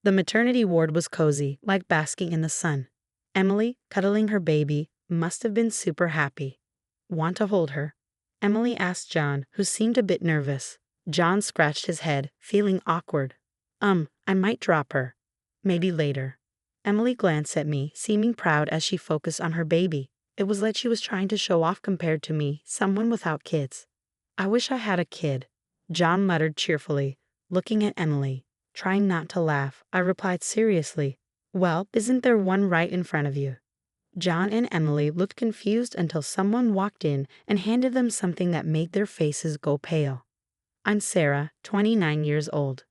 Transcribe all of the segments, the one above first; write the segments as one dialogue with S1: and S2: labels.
S1: The maternity ward was cozy, like basking in the sun. Emily, cuddling her baby, must have been super happy. Want to hold her? Emily asked John, who seemed a bit nervous. John scratched his head, feeling awkward. I might drop her. Maybe later. Emily glanced at me, seeming proud as she focused on her baby. It was like she was trying to show off compared to me, someone without kids. I wish I had a kid, John muttered cheerfully, looking at Emily. Trying not to laugh, I replied seriously, "Well, isn't there one right in front of you?" John and Emily looked confused until someone walked in and handed them something that made their faces go pale. I'm Sarah, 29 years old.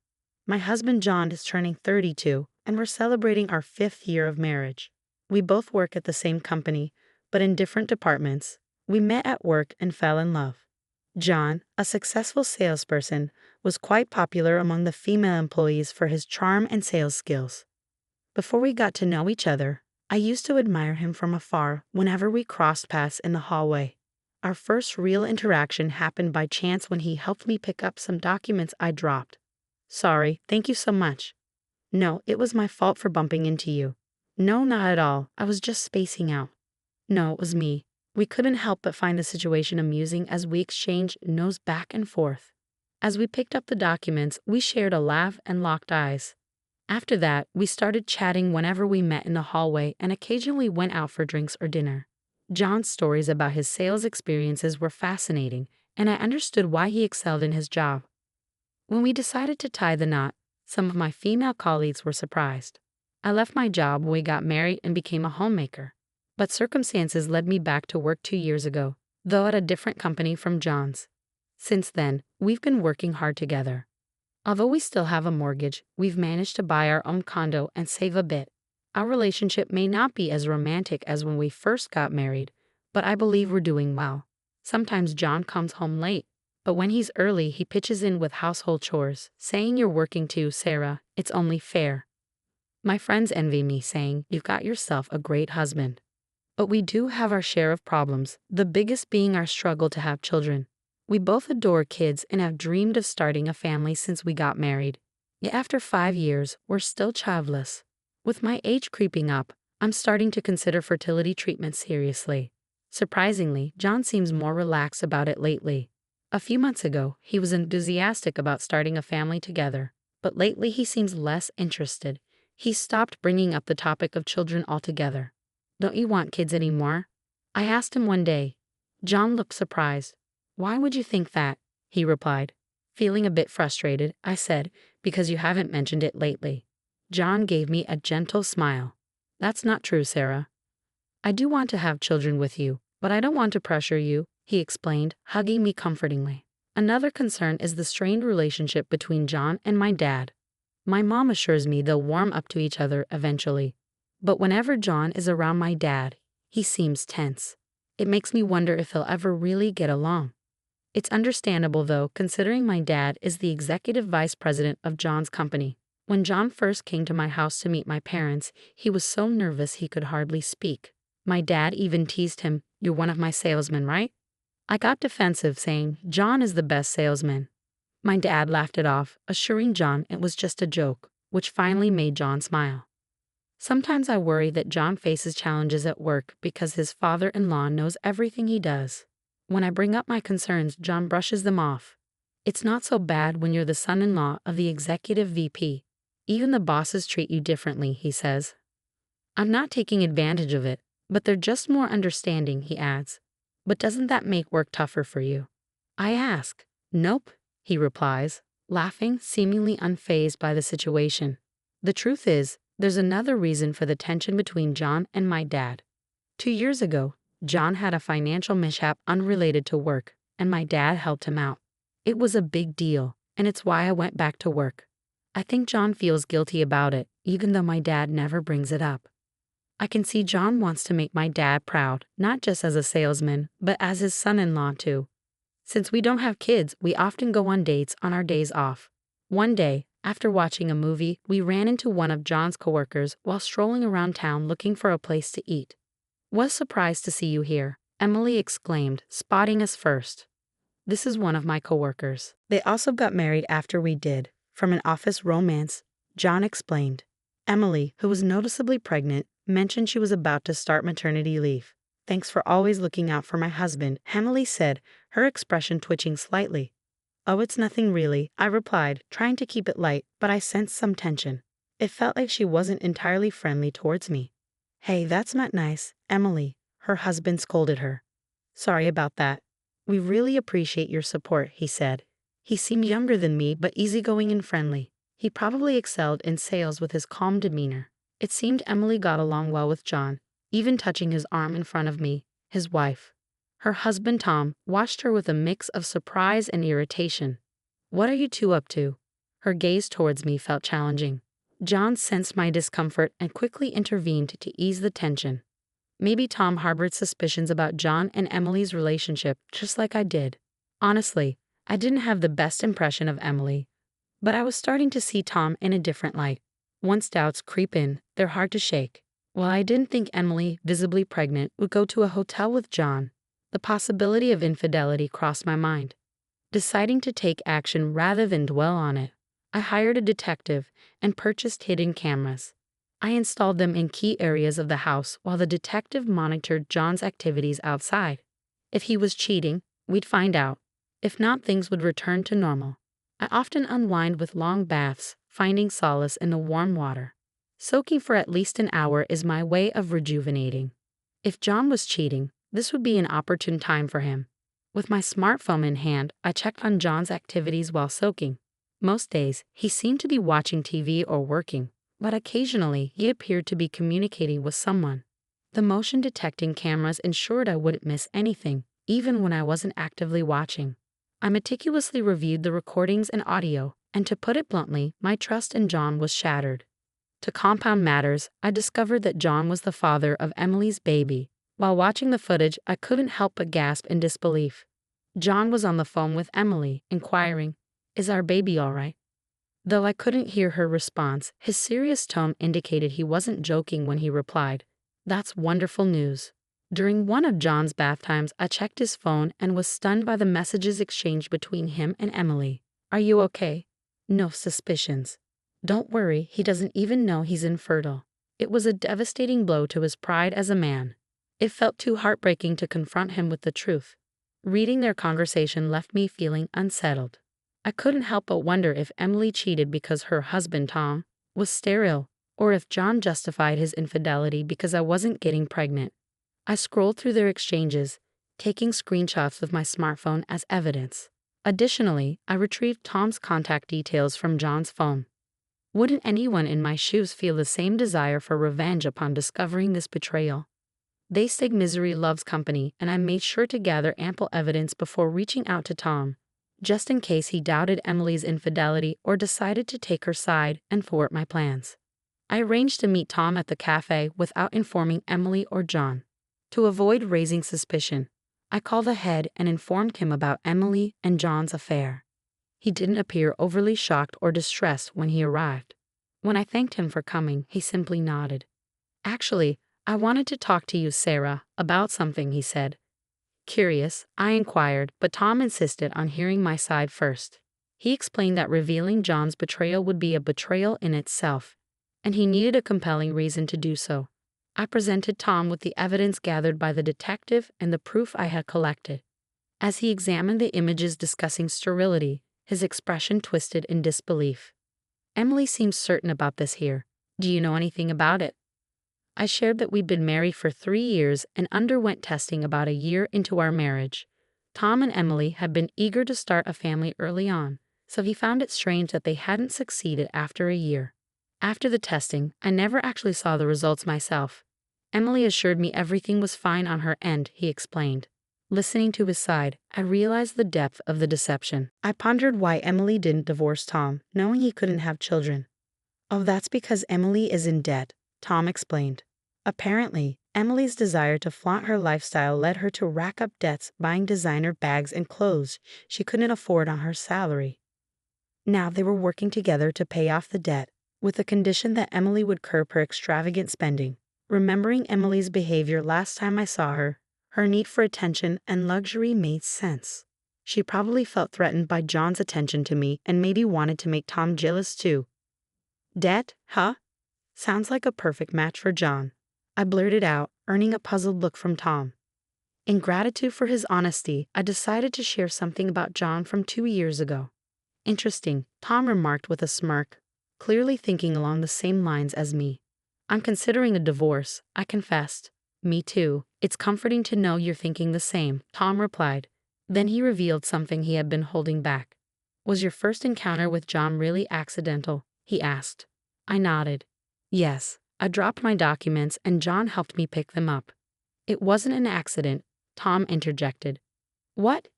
S1: My husband John is turning 32, and we're celebrating our 5th year of marriage. We both work at the same company, but in different departments. We met at work and fell in love. John, a successful salesperson, was quite popular among the female employees for his charm and sales skills. Before we got to know each other, I used to admire him from afar whenever we crossed paths in the hallway. Our first real interaction happened by chance when he helped me pick up some documents I dropped. Sorry, thank you so much. No, it was my fault for bumping into you. No, not at all. I was just spacing out. No, it was me. We couldn't help but find the situation amusing as we exchanged nods back and forth. As we picked up the documents, we shared a laugh and locked eyes. After that, we started chatting whenever we met in the hallway and occasionally went out for drinks or dinner. John's stories about his sales experiences were fascinating, and I understood why he excelled in his job. When we decided to tie the knot, some of my female colleagues were surprised. I left my job when we got married and became a homemaker. But circumstances led me back to work 2 years ago, though at a different company from John's. Since then, we've been working hard together. Although we still have a mortgage, we've managed to buy our own condo and save a bit. Our relationship may not be as romantic as when we first got married, but I believe we're doing well. Sometimes John comes home late, but when he's early, he pitches in with household chores, saying, "You're working too, Sarah. It's only fair." My friends envy me, saying, "You've got yourself a great husband." But we do have our share of problems, the biggest being our struggle to have children. We both adore kids and have dreamed of starting a family since we got married. Yet after 5 years, we're still childless. With my age creeping up, I'm starting to consider fertility treatment seriously. Surprisingly, John seems more relaxed about it lately. A few months ago, he was enthusiastic about starting a family together, but lately he seems less interested. He stopped bringing up the topic of children altogether. "Don't you want kids anymore?" I asked him one day. John looked surprised. "Why would you think that?" he replied. Feeling a bit frustrated, I said, "Because you haven't mentioned it lately." John gave me a gentle smile. "That's not true, Sarah. I do want to have children with you, but I don't want to pressure you," he explained, hugging me comfortingly. Another concern is the strained relationship between John and my dad. My mom assures me they'll warm up to each other eventually. But whenever John is around my dad, he seems tense. It makes me wonder if they'll ever really get along. It's understandable though, considering my dad is the executive vice president of John's company. When John first came to my house to meet my parents, he was so nervous he could hardly speak. My dad even teased him, "You're one of my salesmen, right?" I got defensive, saying, "John is the best salesman." My dad laughed it off, assuring John it was just a joke, which finally made John smile. Sometimes I worry that John faces challenges at work because his father-in-law knows everything he does. When I bring up my concerns, John brushes them off. "It's not so bad when you're the son-in-law of the executive VP. Even the bosses treat you differently," he says. "I'm not taking advantage of it, but they're just more understanding," he adds. "But doesn't that make work tougher for you?" I ask. "Nope," he replies, laughing, seemingly unfazed by the situation. The truth is, there's another reason for the tension between John and my dad. 2 years ago, John had a financial mishap unrelated to work, and my dad helped him out. It was a big deal, and it's why I went back to work. I think John feels guilty about it, even though my dad never brings it up. I can see John wants to make my dad proud, not just as a salesman, but as his son-in-law too. Since we don't have kids, we often go on dates on our days off. One day, after watching a movie, we ran into one of John's coworkers while strolling around town looking for a place to eat. "Was surprised to see you here," Emily exclaimed, spotting us first. This is one of my coworkers. They also got married after we did. From an office romance, John explained. Emily, who was noticeably pregnant, mentioned she was about to start maternity leave. Thanks for always looking out for my husband, Emily said, her expression twitching slightly. Oh, it's nothing really, I replied, trying to keep it light, but I sensed some tension. It felt like she wasn't entirely friendly towards me. Hey, that's not nice, Emily, her husband scolded her. Sorry about that. We really appreciate your support, he said. He seemed younger than me but easygoing and friendly. He probably excelled in sales with his calm demeanor. It seemed Emily got along well with John, even touching his arm in front of me, his wife. Her husband Tom watched her with a mix of surprise and irritation. What are you two up to? Her gaze towards me felt challenging. John sensed my discomfort and quickly intervened to ease the tension. Maybe Tom harbored suspicions about John and Emily's relationship just like I did. Honestly, I didn't have the best impression of Emily, but I was starting to see Tom in a different light. Once doubts creep in, they're hard to shake. While I didn't think Emily, visibly pregnant, would go to a hotel with John, the possibility of infidelity crossed my mind. Deciding to take action rather than dwell on it, I hired a detective and purchased hidden cameras. I installed them in key areas of the house while the detective monitored John's activities outside. If he was cheating, we'd find out. If not, things would return to normal. I often unwind with long baths, finding solace in the warm water. Soaking for at least an hour is my way of rejuvenating. If John was cheating, this would be an opportune time for him. With my smartphone in hand, I checked on John's activities while soaking. Most days, he seemed to be watching TV or working, but occasionally he appeared to be communicating with someone. The motion detecting cameras ensured I wouldn't miss anything, even when I wasn't actively watching. I meticulously reviewed the recordings and audio, and to put it bluntly, my trust in John was shattered. To compound matters, I discovered that John was the father of Emily's baby. While watching the footage, I couldn't help but gasp in disbelief. John was on the phone with Emily, inquiring, "Is our baby all right?" Though I couldn't hear her response, his serious tone indicated he wasn't joking when he replied, "That's wonderful news." During one of John's bath times, I checked his phone and was stunned by the messages exchanged between him and Emily. "Are you okay?" "No suspicions." "Don't worry, he doesn't even know he's infertile." It was a devastating blow to his pride as a man. It felt too heartbreaking to confront him with the truth. Reading their conversation left me feeling unsettled. I couldn't help but wonder if Emily cheated because her husband, Tom, was sterile, or if John justified his infidelity because I wasn't getting pregnant. I scrolled through their exchanges, taking screenshots with my smartphone as evidence. Additionally, I retrieved Tom's contact details from John's phone. Wouldn't anyone in my shoes feel the same desire for revenge upon discovering this betrayal? They say misery loves company, and I made sure to gather ample evidence before reaching out to Tom, just in case he doubted Emily's infidelity or decided to take her side and thwart my plans. I arranged to meet Tom at the cafe without informing Emily or John. To avoid raising suspicion, I called ahead and informed him about Emily and John's affair. He didn't appear overly shocked or distressed when he arrived. When I thanked him for coming, he simply nodded. "Actually, I wanted to talk to you, Sarah, about something," he said. Curious, I inquired, but Tom insisted on hearing my side first. He explained that revealing John's betrayal would be a betrayal in itself, and he needed a compelling reason to do so. I presented Tom with the evidence gathered by the detective and the proof I had collected. As he examined the images discussing sterility, his expression twisted in disbelief. "Emily seems certain about this here. Do you know anything about it?" I shared that we'd been married for 3 years and underwent testing about a year into our marriage. Tom and Emily had been eager to start a family early on, so he found it strange that they hadn't succeeded after a year. After the testing, I never actually saw the results myself. Emily assured me everything was fine on her end, he explained. Listening to his side, I realized the depth of the deception. I pondered why Emily didn't divorce Tom, knowing he couldn't have children. "Oh, that's because Emily is in debt," Tom explained. Apparently, Emily's desire to flaunt her lifestyle led her to rack up debts buying designer bags and clothes she couldn't afford on her salary. Now they were working together to pay off the debt, with the condition that Emily would curb her extravagant spending. Remembering Emily's behavior last time I saw her, her need for attention and luxury made sense. She probably felt threatened by John's attention to me and maybe wanted to make Tom jealous too. Debt, huh? Sounds like a perfect match for John. I blurted out, earning a puzzled look from Tom. In gratitude for his honesty, I decided to share something about John from 2 years ago. Interesting, Tom remarked with a smirk, clearly thinking along the same lines as me. I'm considering a divorce, I confessed. Me too. It's comforting to know you're thinking the same, Tom replied. Then he revealed something he had been holding back. Was your first encounter with John really accidental? He asked. I nodded. Yes, I dropped my documents and John helped me pick them up. It wasn't an accident, Tom interjected. What?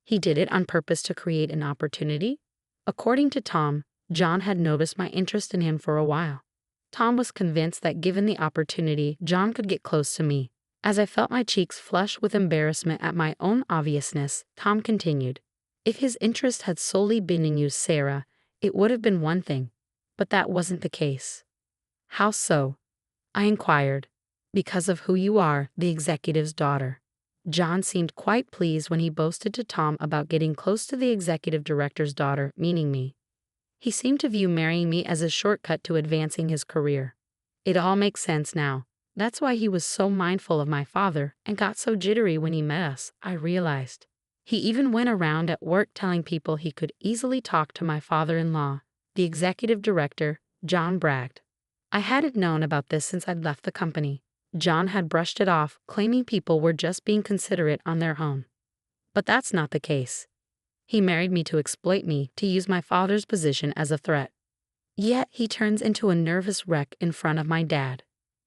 S1: He did it on purpose to create an opportunity? According to Tom, John had noticed my interest in him for a while. Tom was convinced that given the opportunity, John could get close to me. As I felt my cheeks flush with embarrassment at my own obviousness, Tom continued. If his interest had solely been in you, Sarah, it would have been one thing. But that wasn't the case. How so? I inquired. Because of who you are, the executive's daughter. John seemed quite pleased when he boasted to Tom about getting close to the executive director's daughter, meaning me. He seemed to view marrying me as a shortcut to advancing his career. It all makes sense now. That's why he was so mindful of my father and got so jittery when he met us, I realized. He even went around at work telling people he could easily talk to my father-in-law, the executive director, John bragged. I hadn't known about this since I'd left the company. John had brushed it off, claiming people were just being considerate on their own. But that's not the case. He married me to exploit me, to use my father's position as a threat. Yet he turns into a nervous wreck in front of my dad.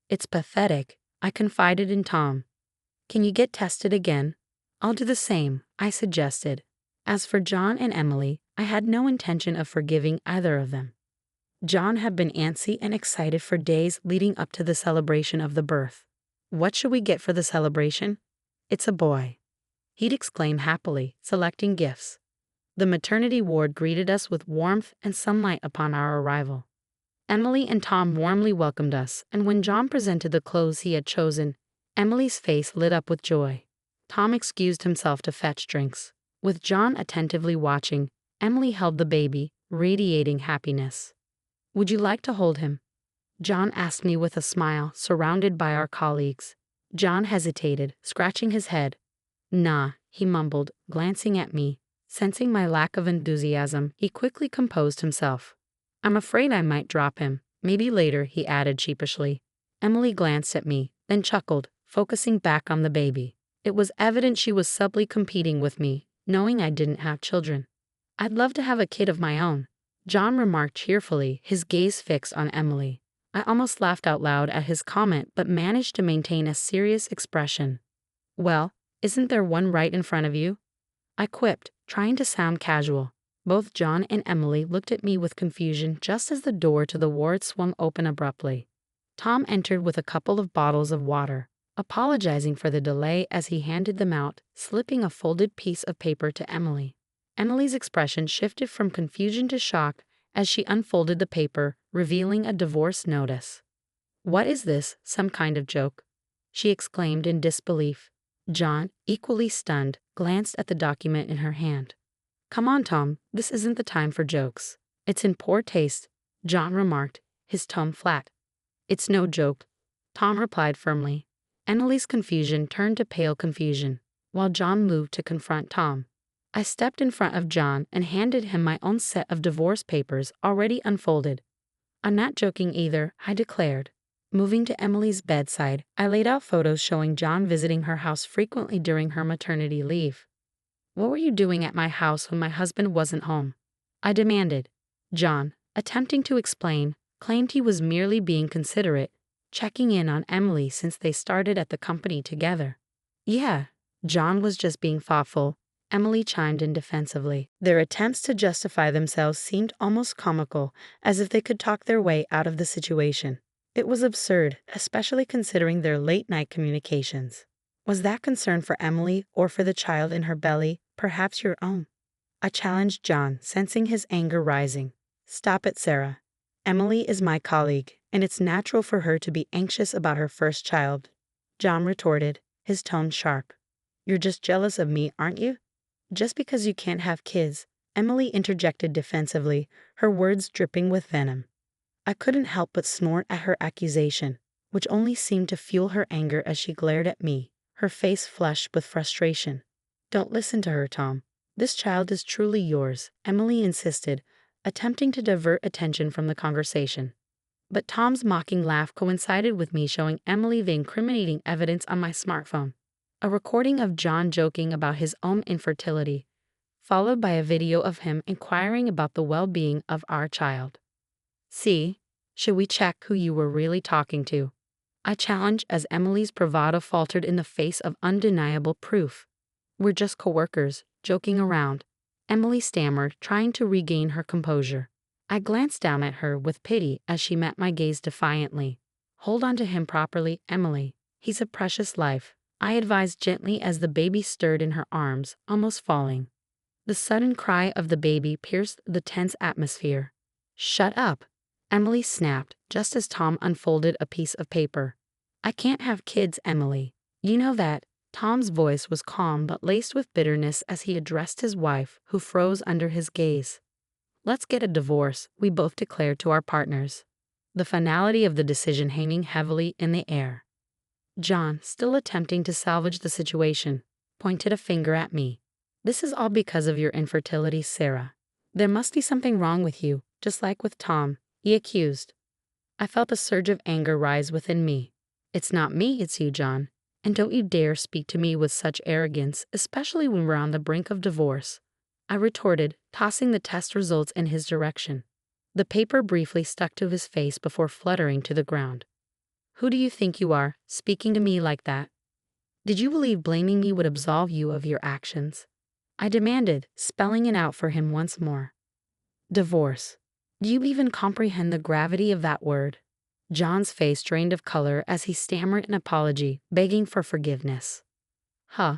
S1: It's pathetic, I confided in Tom. Can you get tested again? I'll do the same, I suggested. As for John and Emily, I had no intention of forgiving either of them. John had been antsy and excited for days leading up to the celebration of the birth. What should we get for the celebration? It's a boy. He'd exclaim happily, selecting gifts. The maternity ward greeted us with warmth and sunlight upon our arrival. Emily and Tom warmly welcomed us, and when John presented the clothes he had chosen, Emily's face lit up with joy. Tom excused himself to fetch drinks. With John attentively watching, Emily held the baby, radiating happiness. Would you like to hold him? John asked me with a smile, surrounded by our colleagues. John hesitated, scratching his head. Nah, he mumbled, glancing at me. Sensing my lack of enthusiasm, he quickly composed himself. I'm afraid I might drop him. Maybe later, he added sheepishly. Emily glanced at me, then chuckled, focusing back on the baby. It was evident she was subtly competing with me, knowing I didn't have children. I'd love to have a kid of my own, John remarked cheerfully, his gaze fixed on Emily. I almost laughed out loud at his comment but managed to maintain a serious expression. Well, isn't there one right in front of you? I quipped, trying to sound casual. Both John and Emily looked at me with confusion just as the door to the ward swung open abruptly. Tom entered with a couple of bottles of water, apologizing for the delay as he handed them out, slipping a folded piece of paper to Emily. Emily's expression shifted from confusion to shock as she unfolded the paper, revealing a divorce notice. What is this, some kind of joke? She exclaimed in disbelief. John, equally stunned, glanced at the document in her hand. Come on, Tom, this isn't the time for jokes. It's in poor taste, John remarked, his tone flat. It's no joke, Tom replied firmly. Emily's confusion turned to pale confusion, while John moved to confront Tom. I stepped in front of John and handed him my own set of divorce papers already unfolded. I'm not joking either, I declared. Moving to Emily's bedside, I laid out photos showing John visiting her house frequently during her maternity leave. What were you doing at my house when my husband wasn't home? I demanded. John, attempting to explain, claimed he was merely being considerate, checking in on Emily since they started at the company together. Yeah, John was just being thoughtful, Emily chimed in defensively. Their attempts to justify themselves seemed almost comical, as if they could talk their way out of the situation. It was absurd, especially considering their late-night communications. Was that concern for Emily or for the child in her belly, perhaps your own? I challenged John, sensing his anger rising. Stop it, Sarah. Emily is my colleague, and it's natural for her to be anxious about her first child. John retorted, his tone sharp. You're just jealous of me, aren't you? Just because you can't have kids, Emily interjected defensively, her words dripping with venom. I couldn't help but snort at her accusation, which only seemed to fuel her anger as she glared at me, her face flushed with frustration. Don't listen to her, Tom. This child is truly yours, Emily insisted, attempting to divert attention from the conversation. But Tom's mocking laugh coincided with me showing Emily the incriminating evidence on my smartphone. A recording of John joking about his own infertility, followed by a video of him inquiring about the well-being of our child. See, should we check who you were really talking to? I challenged as Emily's bravado faltered in the face of undeniable proof. We're just coworkers, joking around, Emily stammered, trying to regain her composure. I glanced down at her with pity as she met my gaze defiantly. Hold on to him properly, Emily. He's a precious life, I advised gently as the baby stirred in her arms, almost falling. The sudden cry of the baby pierced the tense atmosphere. Shut up, Emily snapped, just as Tom unfolded a piece of paper. I can't have kids, Emily. You know that. Tom's voice was calm but laced with bitterness as he addressed his wife, who froze under his gaze. Let's get a divorce, we both declared to our partners, the finality of the decision hanging heavily in the air. John, still attempting to salvage the situation, pointed a finger at me. This is all because of your infertility, Sarah. There must be something wrong with you, just like with Tom, he accused. I felt a surge of anger rise within me. It's not me, it's you, John. And don't you dare speak to me with such arrogance, especially when we're on the brink of divorce, I retorted, tossing the test results in his direction. The paper briefly stuck to his face before fluttering to the ground. Who do you think you are, speaking to me like that? Did you believe blaming me would absolve you of your actions? I demanded, spelling it out for him once more. Divorce. Do you even comprehend the gravity of that word? John's face drained of color as he stammered an apology, begging for forgiveness. Huh.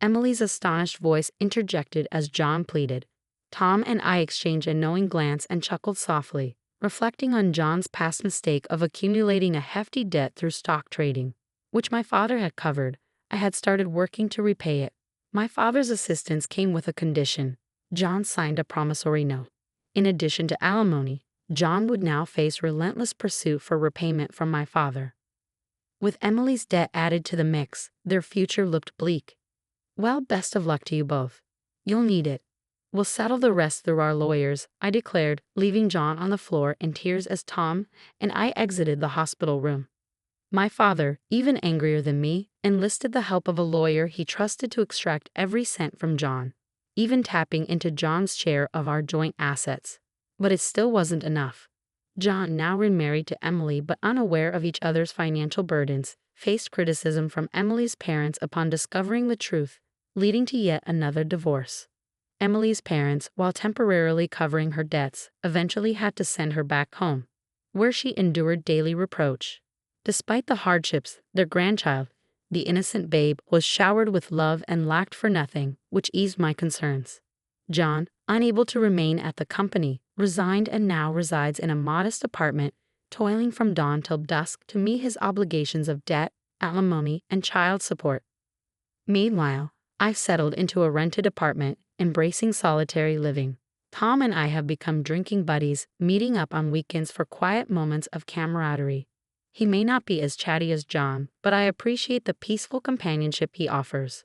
S1: Emily's astonished voice interjected as John pleaded. Tom and I exchanged a knowing glance and chuckled softly, reflecting on John's past mistake of accumulating a hefty debt through stock trading, which my father had covered. I had started working to repay it. My father's assistance came with a condition. John signed a promissory note. In addition to alimony, John would now face relentless pursuit for repayment from my father. With Emily's debt added to the mix, their future looked bleak. Well, best of luck to you both. You'll need it. We'll settle the rest through our lawyers, I declared, leaving John on the floor in tears as Tom and I exited the hospital room. My father, even angrier than me, enlisted the help of a lawyer he trusted to extract every cent from John, even tapping into John's share of our joint assets. But it still wasn't enough. John, now remarried to Emily but unaware of each other's financial burdens, faced criticism from Emily's parents upon discovering the truth, leading to yet another divorce. Emily's parents, while temporarily covering her debts, eventually had to send her back home, where she endured daily reproach. Despite the hardships, their grandchild, the innocent babe, was showered with love and lacked for nothing, which eased my concerns. John, unable to remain at the company, resigned and now resides in a modest apartment, toiling from dawn till dusk to meet his obligations of debt, alimony, and child support. Meanwhile, I've settled into a rented apartment, embracing solitary living. Tom and I have become drinking buddies, meeting up on weekends for quiet moments of camaraderie. He may not be as chatty as John, but I appreciate the peaceful companionship he offers.